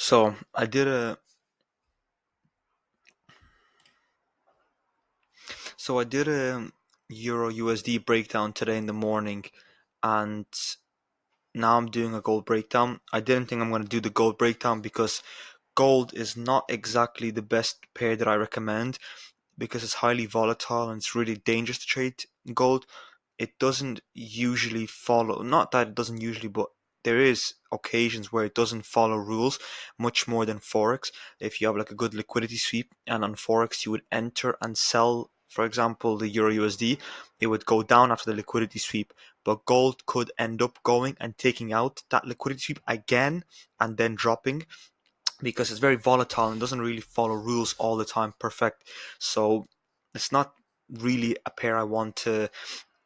So I did a Euro USD breakdown today in the morning, and now I'm doing a gold breakdown. I didn't think I'm going to do the gold breakdown because gold is not exactly the best pair that I recommend because it's highly volatile and it's really dangerous to trade gold. It doesn't usually follow, not that it doesn't usually, but there is occasions where it doesn't follow rules much more than forex. If you have like a good liquidity sweep, and on forex you would enter and sell, for example, the euro USD, it would go down after the liquidity sweep, but gold could end up going and taking out that liquidity sweep again and then dropping because it's very volatile and doesn't really follow rules all the time perfect. So it's not really a pair I want to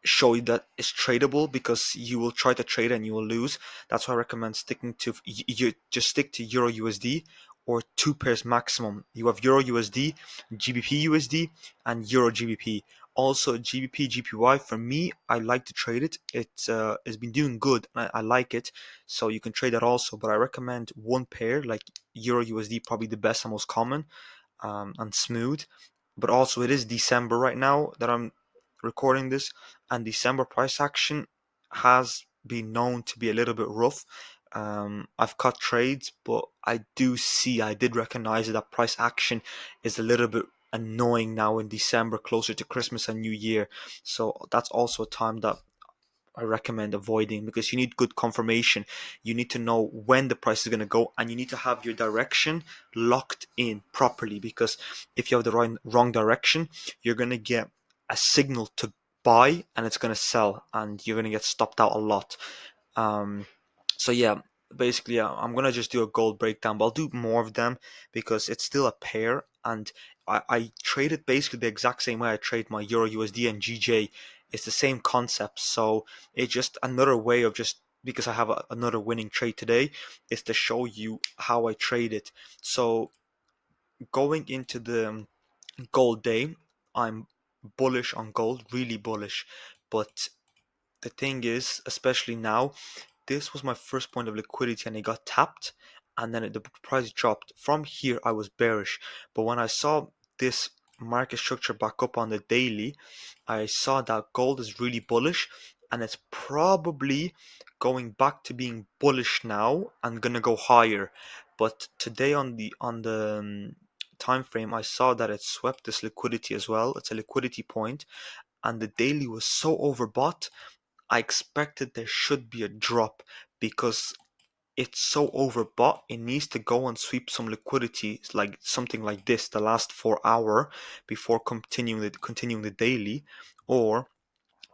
show you that it's tradable because you will try to trade and you will lose. That's why I recommend sticking to you just stick to Euro USD or two pairs maximum. You have Euro USD, GBP USD, and Euro GBP. Also GBP GPY, for me, I like to trade it. It's been doing good and I like it, so you can trade that also. But I recommend one pair like Euro USD, probably the best and most common, and smooth. But also, it is December right now that I'm recording this, and December price action has been known to be a little bit rough. I've cut trades, but I did recognize that price action is a little bit annoying now in December, closer to Christmas and New Year. So that's also a time that I recommend avoiding because you need good confirmation. You need to know when the price is going to go, and you need to have your direction locked in properly. Because if you have the wrong direction, you're going to get a signal to buy and it's going to sell, and you're going to get stopped out a lot. Um, so yeah, basically, I'm gonna just do a gold breakdown, but I'll do more of them because it's still a pair, and I trade it basically the exact same way I trade my Euro USD and GJ. It's the same concept, so it's just another way of just because I have another winning trade today, is to show you how I trade it. So going into the gold day, I'm bullish on gold, really bullish, but the thing is, especially now, this was my first point of liquidity and it got tapped, and then the price dropped. From here I was bearish, but when I saw this market structure back up on the daily, I saw that gold is really bullish, and it's probably going back to being bullish now and gonna go higher. But today on the time frame, I saw that it swept this liquidity as well. It's a liquidity point, and the daily was so overbought. I expected there should be a drop because it's so overbought. It needs to go and sweep some liquidity, like something like this, the last 4 hour before continuing the daily, or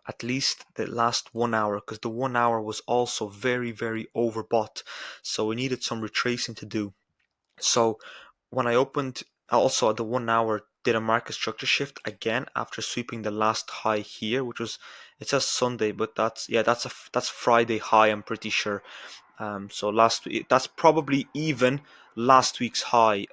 at least the last 1 hour, because the 1 hour was also very overbought. So we needed some retracing to do. So when I opened, also the 1 hour did a market structure shift again after sweeping the last high here, which was, it says Sunday, but that's Friday high, I'm pretty sure. So last week, that's probably even last week's high.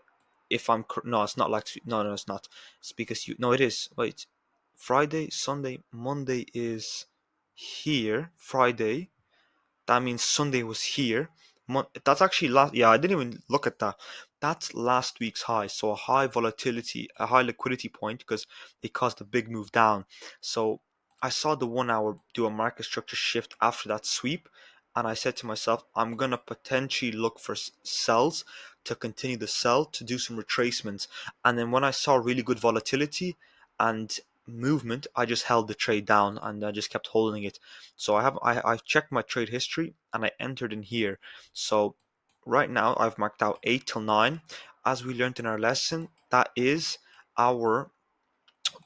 If I'm no, it's not like no, it's not. It's because you no, it is. Wait, Friday, Sunday, Monday is here. Friday, that means Sunday was here. That's actually last. Yeah, I didn't even look at that. That's last week's high. So a high volatility, a high liquidity point because it caused a big move down. So I saw the 1 hour do a market structure shift after that sweep, and I said to myself, I'm gonna potentially look for sells to continue the sell to do some retracements. And then when I saw really good volatility and movement, I just held the trade down and I just kept holding it. So I've checked my trade history and I entered in here. So right now I've marked out 8 till 9. As we learned in our lesson, our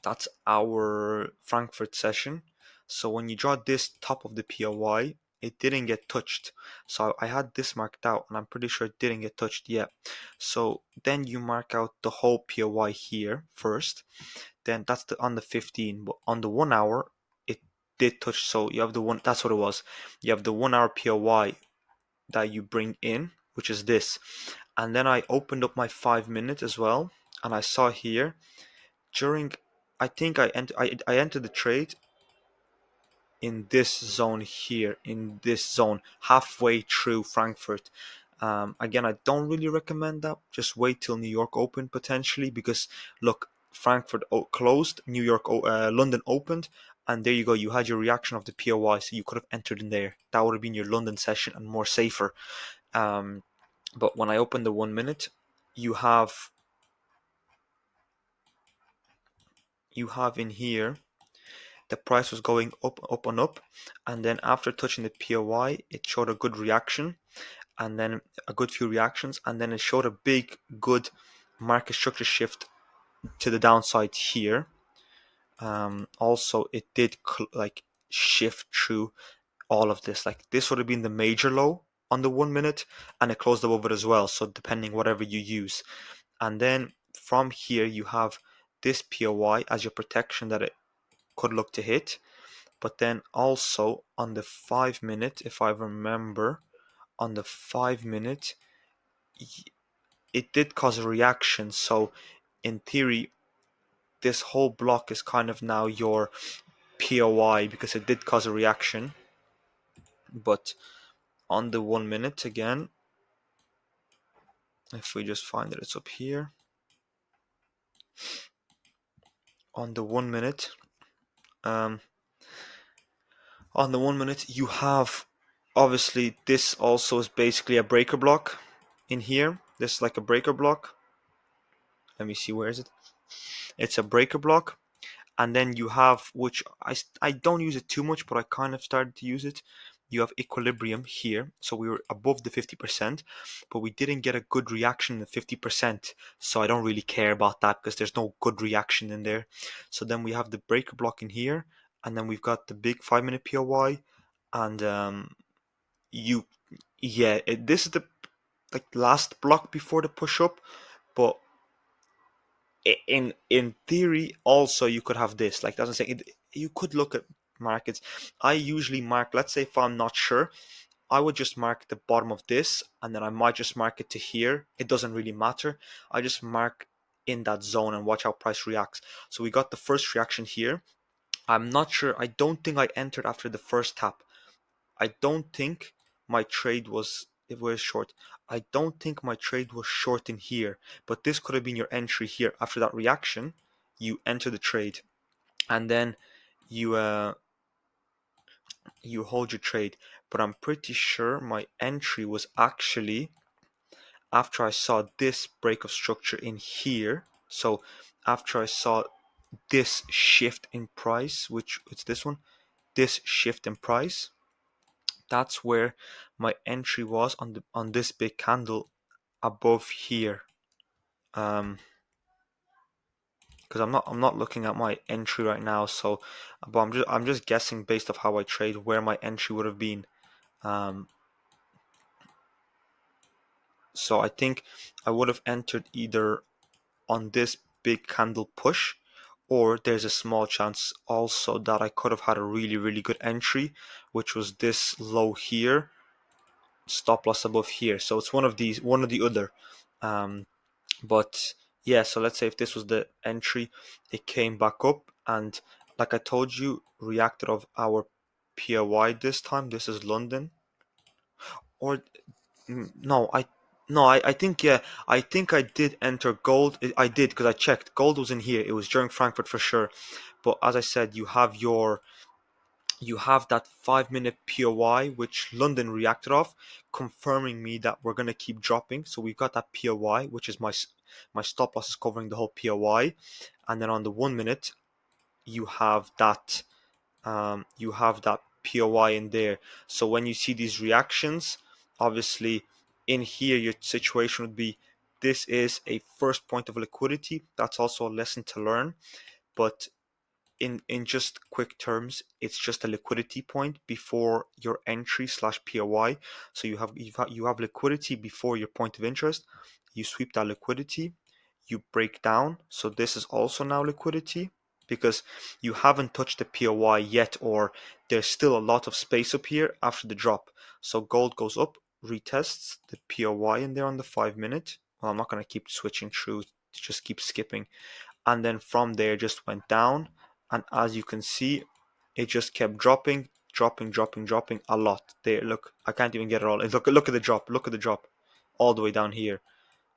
that's our Frankfurt session. So when you draw this top of the POY, it didn't get touched. So I had this marked out and I'm pretty sure it didn't get touched yet. So then you mark out the whole POY here first. Then that's on the 15, but on the 1 hour it did touch. So you have the one, that's what it was. You have the 1 hour POY that you bring in, which is this. And then I opened up my 5 minute as well, and I saw here during, I think I entered the trade in this zone here, in this zone halfway through Frankfurt. Again, I don't really recommend that. Just wait till New York open potentially, because look, Frankfurt closed, London opened, and there you go. You had your reaction of the POI, so you could have entered in there. That would have been your London session and more safer. Um, but when I open the 1 minute, you have in here the price was going up, up and up, and then after touching the POI, it showed a good reaction, and then a good few reactions, and then it showed a big, good market structure shift to the downside here. Also, it did like shift through all of this. Like this would have been the major low on the 1 minute, and it closed above it as well. So depending whatever you use, and then from here you have this POI as your protection that it could look to hit. But then also on the 5 minute, if I remember, on the 5 minute, it did cause a reaction. So in theory, this whole block is kind of now your POI because it did cause a reaction. But on the 1 minute again, if we just find that it's up here, on the 1 minute, um, you have obviously this also is basically a breaker block in here. This is like a breaker block. Let me see, where is it? It's a breaker block. And then you have, which I don't use it too much, but I kind of started to use it. You have equilibrium here. So we were above the 50%, but we didn't get a good reaction in the 50%. So I don't really care about that because there's no good reaction in there. So then we have the breaker block in here, and then we've got the big 5 minute POI, and you, yeah, this is the like last block before the push up, but in theory also you could have this, like doesn't say it, you could look at markets. I usually mark, let's say if I'm not sure, I would just mark the bottom of this, and then I might just mark it to here. It doesn't really matter. I just mark in that zone and watch how price reacts. So we got the first reaction here. I'm not sure, I don't think I entered after the first tap. I don't think my trade was, it was short. I don't think my trade was short in here, but this could have been your entry here. After that reaction, you enter the trade, and then you you hold your trade. But I'm pretty sure my entry was actually after I saw this break of structure in here. So after I saw this shift in price, which it's this one, this shift in price, that's where my entry was on this big candle above here. Because I'm not looking at my entry right now, so but I'm just guessing based off how I trade where my entry would have been. Um, so I think I would have entered either on this big candle push, or there's a small chance also that I could have had a really, really good entry, which was this low here, stop loss above here. So it's one of these, one or the other. But yeah, so let's say if this was the entry, it came back up, and like I told you, reacted of our POI this time. This is London, or no, I think, yeah, I think I did enter gold. I did because I checked. Gold was in here. It was during Frankfurt for sure. But as I said, you have that 5 minute POI which London reacted off, confirming me that we're gonna keep dropping. So we've got that POI, which is my stop loss is covering the whole POI, and then on the 1 minute you have that POI in there. So when you see these reactions, obviously in here your situation would be, this is a first point of liquidity. That's also a lesson to learn, but in just quick terms, it's just a liquidity point before your entry slash POI. So you have liquidity before your point of interest. You sweep that liquidity, you break down. So this is also now liquidity because you haven't touched the POI yet, or there's still a lot of space up here after the drop. So gold goes up, retests the POI in there on the 5 minute. Well, I'm not going to keep switching through, just keep skipping, and then from there just went down, and as you can see it just kept dropping a lot there. Look, I can't even get it all. Look at the drop, look at the drop. all the way down here.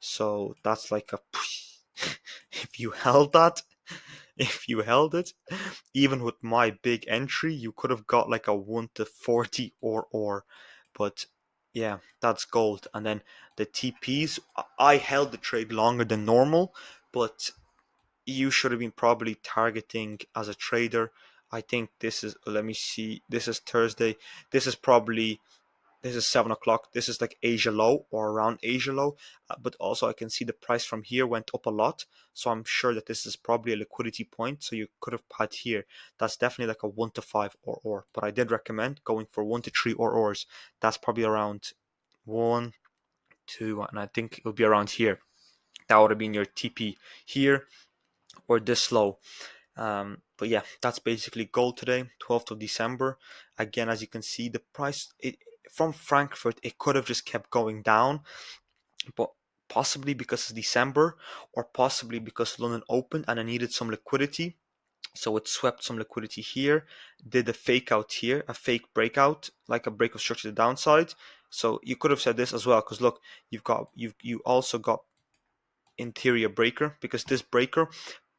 So that's like a if you held that, if you held it, even with my big entry, you could have got like a 1 to 40 or. But yeah, that's gold. And then the TPs, I held the trade longer than normal, but you should have been probably targeting as a trader. I think this is, let me see, this is Thursday. This is probably, this is 7 o'clock. This is like Asia low or around Asia low. But also I can see the price from here went up a lot. So I'm sure that this is probably a liquidity point. So you could have had here. That's definitely like a 1 to 5 or. But I did recommend going for 1 to 3 ors. That's probably around 1, 2, and I think it'll be around here. That would have been your TP here or this low. But yeah, that's basically gold today, 12th of December. Again, as you can see, the price from Frankfurt, it could have just kept going down, but possibly because it's December or possibly because London opened and I needed some liquidity. So it swept some liquidity here, did a fake out here, a fake breakout, like a break of structure to the downside. So you could have said this as well, because look, you also got interior breaker, because this breaker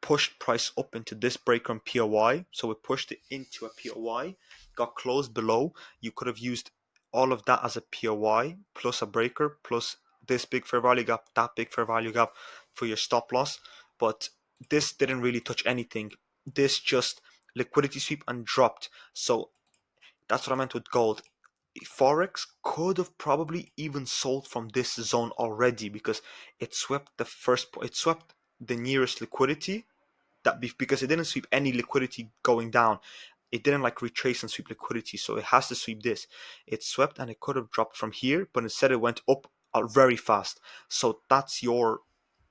pushed price up into this breaker on POI. So it pushed it into a POI, got closed below. You could have used all of that as a POI plus a breaker plus this big fair value gap, that big fair value gap for your stop loss. But this didn't really touch anything. This just liquidity sweep and dropped. So that's what I meant with gold. Forex could have probably even sold from this zone already, because it swept the nearest liquidity, because it didn't sweep any liquidity going down. It didn't like retrace and sweep liquidity, so it has to sweep this. It swept and it could have dropped from here, but instead it went up very fast. So that's your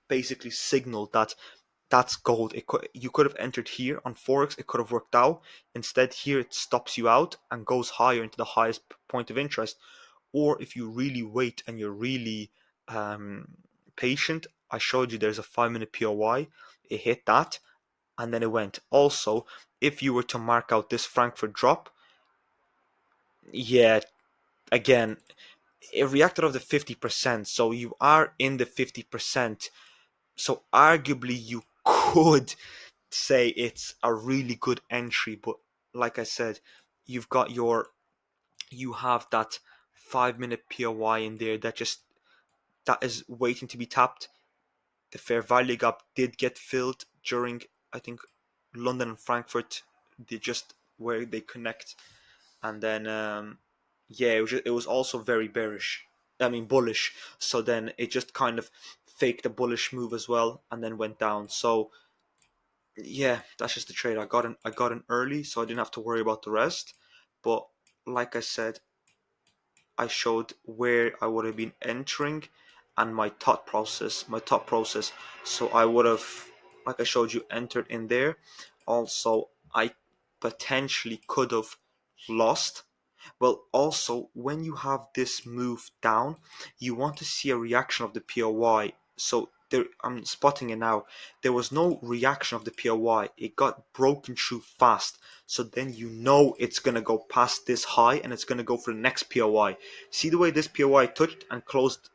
basically signal that that's gold. You could have entered here on Forex, it could have worked out. Instead, here it stops you out and goes higher into the highest point of interest. Or if you really wait and you're really patient, I showed you there's a 5 minute POI. It hit that and then it went. Also, if you were to mark out this Frankfurt drop, yeah, again, it reacted of the 50%. So you are in the 50%. So arguably you could say it's a really good entry, but like I said, you've got you have that 5 minute POI in there that is waiting to be tapped. The fair value gap did get filled during, I think, London and Frankfurt. They just where they connect, and then yeah, it was also very bearish. I mean bullish. So then it just kind of faked a bullish move as well, and then went down. So yeah, that's just the trade. I got in early, so I didn't have to worry about the rest. But like I said, I showed where I would have been entering and my thought process. So I would have, like I showed you, entered in there. Also, I potentially could have lost. Well, also, when you have this move down, you want to see a reaction of the POY. So there, I'm spotting it now. There was no reaction of the POY. It got broken through fast. So then you know it's going to go past this high and it's going to go for the next POY. See the way this POY touched and closed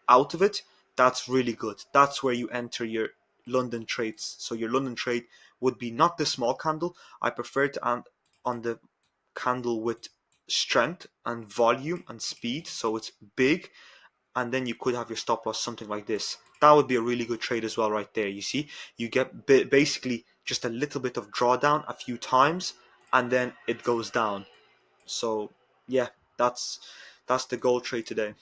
out of it? That's really good. That's where you enter your London trades. So your London trade would be not the small candle. I prefer to end on the candle with strength and volume and speed, so it's big, and then you could have your stop loss something like this. That would be a really good trade as well right there. You see, you get basically just a little bit of drawdown a few times and then it goes down. So yeah, that's the gold trade today.